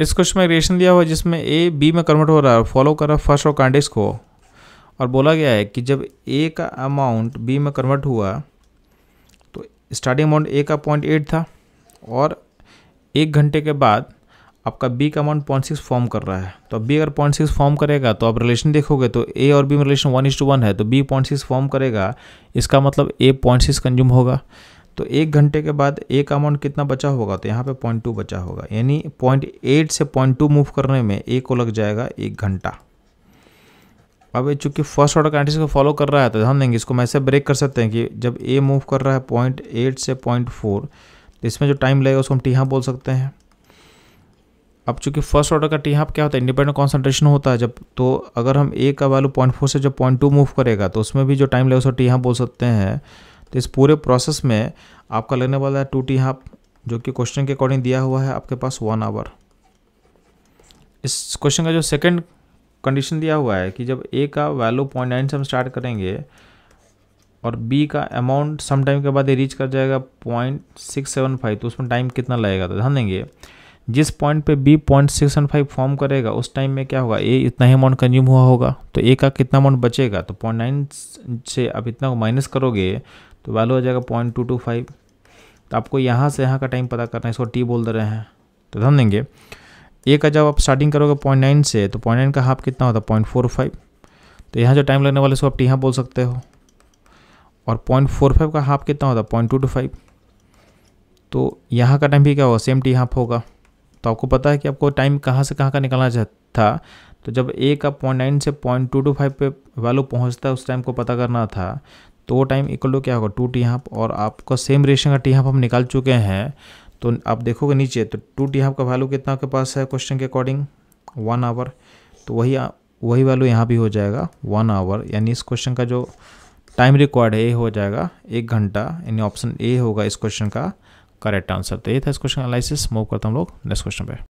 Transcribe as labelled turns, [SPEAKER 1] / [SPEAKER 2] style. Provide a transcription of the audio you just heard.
[SPEAKER 1] इस क्वेश्चन में रिलेशन दिया हुआ है जिसमें ए बी में कन्वर्ट हो रहा है, फॉलो कर रहा है फर्स्ट और काइनेटिक्स को, और बोला गया है कि जब ए का अमाउंट बी में कन्वर्ट हुआ तो स्टार्टिंग अमाउंट ए का 0.8 था और 1 घंटे के बाद आपका बी का अमाउंट 0.6 फॉर्म कर रहा है। तो अब बी अगर 0.6 फॉर्म करेगा तो आप रिलेशन देखोगे तो ए और बी में रिलेशन 1:1 है, तो बी 0.6 फॉर्म करेगा, इसका मतलब ए 0.6 कंज्यूम होगा। तो 1 घंटे के बाद ए का अमाउंट कितना बचा होगा, तो यहाँ पे 0.2 बचा होगा, यानी 0.8 से 0.2 मूव करने में ए को लग जाएगा 1 घंटा। अब चूंकि फर्स्ट ऑर्डर काइनेटिक्स को फॉलो कर रहा है तो ध्यान देंगे, इसको हम ऐसे ब्रेक कर सकते हैं कि जब ए मूव कर रहा है 0.8 से 0.4, तो इसमें जो टाइम लगेगा उसको हम टी हाफ बोल सकते हैं। अब चूंकि फर्स्ट ऑर्डर का टी हाफ क्या होता है, इंडिपेंडेंट कॉन्सेंट्रेशन होता है जब, तो अगर हम ए का वैल्यू 0.4 से जब 0.2 मूव करेगा तो उसमें भी जो टाइम लगेगा उसको टी हाफ बोल सकते हैं। तो इस पूरे प्रोसेस में आपका लगने वाला है 2 टी हाफ, जो कि क्वेश्चन के अकॉर्डिंग दिया हुआ है आपके पास 1 आवर। इस क्वेश्चन का जो सेकंड कंडीशन दिया हुआ है कि जब ए का वैल्यू 0.9 से हम स्टार्ट करेंगे और बी का अमाउंट सम टाइम के बाद ये रीच कर जाएगा 0.675, तो उसमें टाइम कितना लगेगा। तो ध्यान देंगे जिस पॉइंट पे बी 0.675 फॉर्म करेगा उस टाइम में क्या होगा, ए इतना ही अमाउंट कंज्यूम हुआ होगा, तो ए का कितना अमाउंट बचेगा, तो 0.9 से अब इतना को माइनस करोगे तो वैल्यू आ जाएगा 0.225। तो आपको यहाँ से यहाँ का टाइम पता करना है, इसको टी बोल दे रहे हैं। तो ध्यान देंगे ए का जब आप स्टार्टिंग करोगे 0.9 से तो 0.9 का हाफ कितना होता है 0.45, तो यहाँ जो टाइम लगने वाले इसको आप टी हाफ बोल सकते हो, और 0.45 का हाफ कितना होता है 0.225, तो यहाँ का टाइम भी क्या होगा सेम टी हाफ होगा। तो आपको पता है कि आपको टाइम कहाँ से कहाँ का निकालना था, तो जब ए का 0.9 से 0.225 पे वैल्यू पहुँचता है उस टाइम को पता करना था, तो वो टाइम इक्वल टू क्या होगा 2 टी हाफ, और आपका सेम रेशियो का टी हाफ हम निकाल चुके हैं। तो आप देखोगे नीचे तो 2 टी हाफ का वैल्यू कितना आपके पास है क्वेश्चन के अकॉर्डिंग 1 आवर, तो वही वैल्यू यहाँ भी हो जाएगा 1 आवर, यानी इस क्वेश्चन का जो टाइम रिक्वायर्ड है ये हो जाएगा 1 घंटा, यानी ऑप्शन ए होगा इस क्वेश्चन का करेक्ट आंसर। तो ये था इस क्वेश्चन एनालिसिस। मूव करता हम लोग नेक्स्ट क्वेश्चन पे।